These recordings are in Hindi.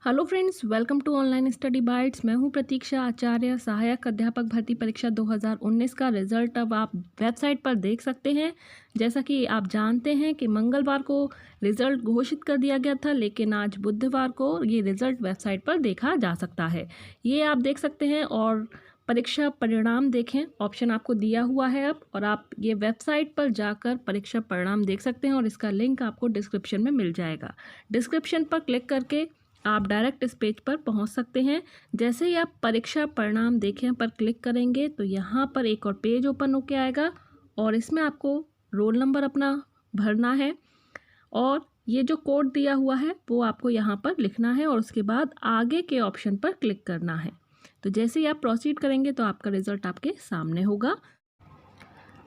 Hello friends, welcome to online study bytes. मैं हूं प्रतीक्षा आचार्य, सहायक अध्यापक भर्ती परीक्षा 2019 का रिजल्ट अब आप वेबसाइट पर देख सकते हैं। जैसा कि आप जानते हैं कि मंगलवार को रिजल्ट घोषित कर दिया गया था, लेकिन आज बुधवार को ये रिजल्ट वेबसाइट पर देखा जा सकता है। ये आप देख सकते हैं और परीक्षा परिणाम देखें ऑप्शन आपको दिया हुआ है अब, और आप ये वेबसाइट पर जाकर परीक्षा परिणाम देख सकते हैं और इसका लिंक आपको डिस्क्रिप्शन में मिल जाएगा। डिस्क्रिप्शन पर क्लिक करके आप डायरेक्ट इस पेज पर पहुंच सकते हैं। जैसे ही आप परीक्षा परिणाम देखें पर क्लिक करेंगे तो यहाँ पर एक और पेज ओपन होकर आएगा और इसमें आपको रोल नंबर अपना भरना है और ये जो कोड दिया हुआ है वो आपको यहाँ पर लिखना है और उसके बाद आगे के ऑप्शन पर क्लिक करना है। तो जैसे ही आप प्रोसीड करेंगे तो आपका रिजल्ट आपके सामने होगा।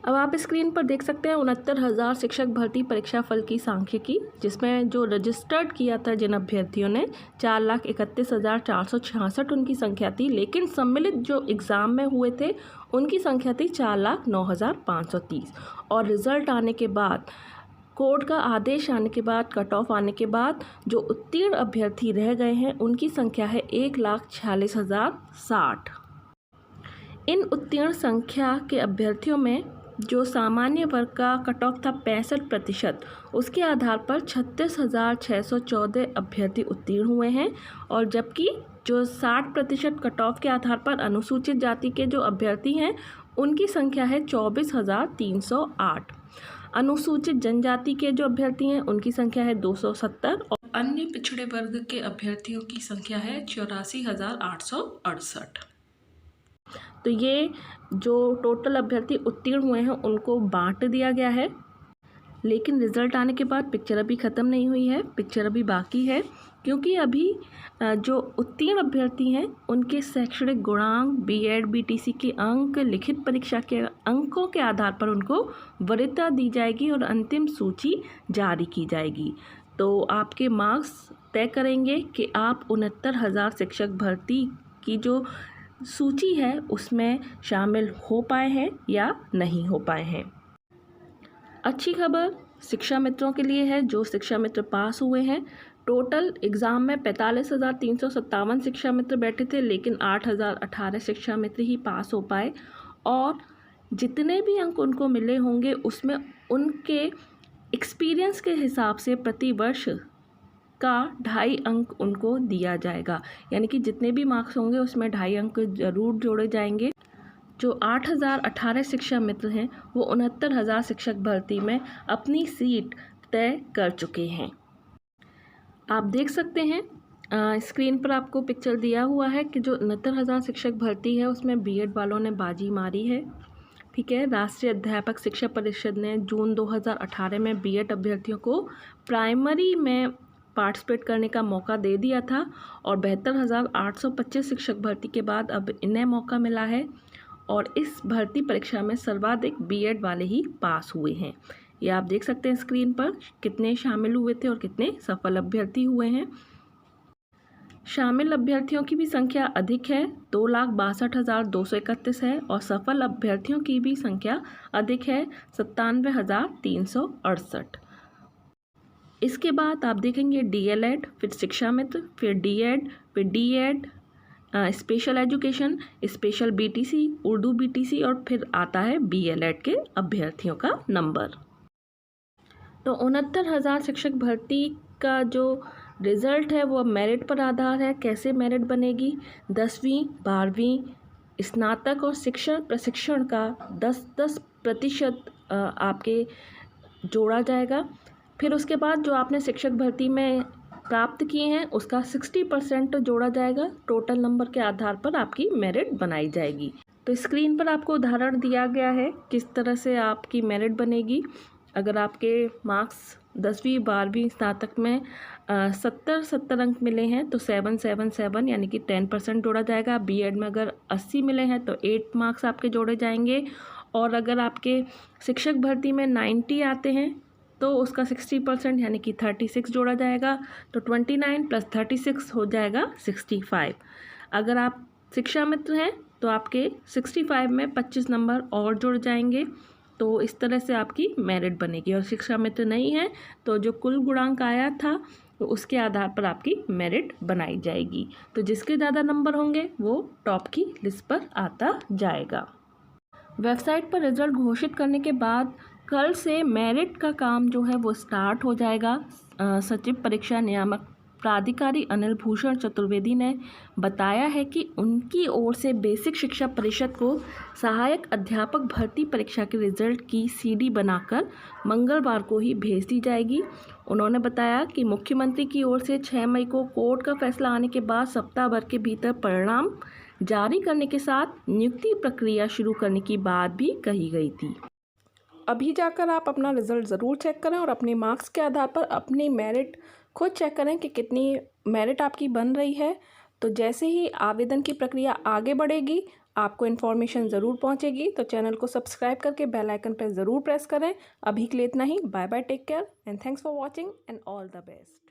अब आप स्क्रीन पर देख सकते हैं 69,000 शिक्षक भर्ती परीक्षा फल की सांख्यिकी, जिसमें जो रजिस्टर्ड किया था जिन अभ्यर्थियों ने 4,31,466 उनकी संख्या थी, लेकिन सम्मिलित जो एग्ज़ाम में हुए थे उनकी संख्या थी 4,09,530। और रिज़ल्ट आने के बाद, कोड का आदेश आने के बाद, कट ऑफ आने के बाद जो उत्तीर्ण अभ्यर्थी रह गए हैं उनकी संख्या है 1,46,060। इन उत्तीर्ण संख्या के अभ्यर्थियों में जो सामान्य वर्ग का कट ऑफ था 65%, उसके आधार पर 36,614 अभ्यर्थी उत्तीर्ण हुए हैं। और जबकि जो 60% कट ऑफ के आधार पर अनुसूचित जाति के जो अभ्यर्थी हैं उनकी संख्या है 24,308। अनुसूचित जनजाति के जो अभ्यर्थी हैं उनकी संख्या है 270 और अन्य पिछड़े वर्ग के अभ्यर्थियों की संख्या है 84,868। तो ये जो टोटल अभ्यर्थी उत्तीर्ण हुए हैं उनको बांट दिया गया है। लेकिन रिज़ल्ट आने के बाद पिक्चर अभी ख़त्म नहीं हुई है, पिक्चर अभी बाकी है, क्योंकि अभी जो उत्तीर्ण अभ्यर्थी हैं उनके शैक्षणिक गुणांक, बीएड बीटीसी के अंक, लिखित परीक्षा के अंकों के आधार पर उनको वरीयता दी जाएगी और अंतिम सूची जारी की जाएगी। तो आपके मार्क्स तय करेंगे कि आप 69,000 शिक्षक भर्ती की जो सूची है उसमें शामिल हो पाए हैं या नहीं हो पाए हैं। अच्छी खबर शिक्षा मित्रों के लिए है जो शिक्षा मित्र पास हुए हैं। टोटल एग्ज़ाम में 45,357 शिक्षा मित्र बैठे थे, लेकिन 8,018 शिक्षा मित्र ही पास हो पाए। और जितने भी अंक उनको मिले होंगे उसमें उनके एक्सपीरियंस के हिसाब से प्रति वर्ष का 2.5 अंक उनको दिया जाएगा, यानी कि जितने भी मार्क्स होंगे उसमें 2.5 अंक ज़रूर जोड़े जाएंगे। जो 8,018 शिक्षा मित्र हैं वो 69,000 शिक्षक भर्ती में अपनी सीट तय कर चुके हैं। आप देख सकते हैं स्क्रीन पर आपको पिक्चर दिया हुआ है कि जो 69,000 शिक्षक भर्ती है उसमें बीएड वालों ने बाजी मारी है। ठीक है, राष्ट्रीय अध्यापक शिक्षा परिषद ने जून 2018 में बीएड अभ्यर्थियों को प्राइमरी में पार्टिसिपेट करने का मौका दे दिया था और 72,825 शिक्षक भर्ती के बाद अब इन्हें मौका मिला है। और इस भर्ती परीक्षा में सर्वाधिक बीएड वाले ही पास हुए हैं। ये आप देख सकते हैं स्क्रीन पर कितने शामिल हुए थे और कितने सफल अभ्यर्थी हुए हैं। शामिल अभ्यर्थियों की भी संख्या अधिक है, 2,62,231 है, और सफल अभ्यर्थियों की भी संख्या अधिक है, 97,368। इसके बाद आप देखेंगे डीएलएड, फिर शिक्षा मित्र, फिर DEd, special education, special BTC, Urdu BTC, और फिर आता है बीएलएड के अभ्यर्थियों का नंबर। तो 69,000 शिक्षक भर्ती का जो रिज़ल्ट है वो मेरिट पर आधार है। कैसे मेरिट बनेगी? 10वीं, 12वीं, स्नातक और शिक्षण प्रशिक्षण का 10% आपके जोड़ा जाएगा। फिर उसके बाद जो आपने शिक्षक भर्ती में प्राप्त किए हैं उसका 60% जोड़ा जाएगा। टोटल नंबर के आधार पर आपकी मेरिट बनाई जाएगी। तो स्क्रीन पर आपको उदाहरण दिया गया है किस तरह से आपकी मेरिट बनेगी। अगर आपके मार्क्स 10वीं, 12वीं, स्नातक में 70 अंक मिले हैं तो 777 यानी कि 10% जोड़ा जाएगा। बीएड में अगर 80 मिले हैं तो 8 मार्क्स आपके जोड़े जाएंगे। और अगर आपके शिक्षक भर्ती में 90 आते हैं तो उसका 60% यानी कि 36 जोड़ा जाएगा। तो 29 + 36 हो जाएगा 65। अगर आप शिक्षा मित्र हैं तो आपके 65 में 25 नंबर और जुड़ जाएंगे। तो इस तरह से आपकी मेरिट बनेगी। और शिक्षा मित्र नहीं है तो जो कुल गुणांक आया था तो उसके आधार पर आपकी मेरिट बनाई जाएगी। तो जिसके ज़्यादा नंबर होंगे वो टॉप की लिस्ट पर आता जाएगा। वेबसाइट पर रिजल्ट घोषित करने के बाद कल से मेरिट का काम जो है वो स्टार्ट हो जाएगा। सचिव परीक्षा नियामक प्राधिकारी अनिल भूषण चतुर्वेदी ने बताया है कि उनकी ओर से बेसिक शिक्षा परिषद को सहायक अध्यापक भर्ती परीक्षा के रिजल्ट की सीडी बनाकर मंगलवार को ही भेज दी जाएगी। उन्होंने बताया कि मुख्यमंत्री की ओर से 6 मई को कोर्ट का फैसला आने के बाद सप्ताह भर के भीतर परिणाम जारी करने के साथ नियुक्ति प्रक्रिया शुरू करने की बात भी कही गई थी। अभी जाकर आप अपना रिज़ल्ट ज़रूर चेक करें और अपने मार्क्स के आधार पर अपनी मेरिट खुद चेक करें कि कितनी मेरिट आपकी बन रही है। तो जैसे ही आवेदन की प्रक्रिया आगे बढ़ेगी आपको इन्फॉर्मेशन ज़रूर पहुंचेगी। तो चैनल को सब्सक्राइब करके बेल आइकन पर ज़रूर प्रेस करें। अभी के लिए इतना ही। Bye bye, take care and thanks for watching and all the best.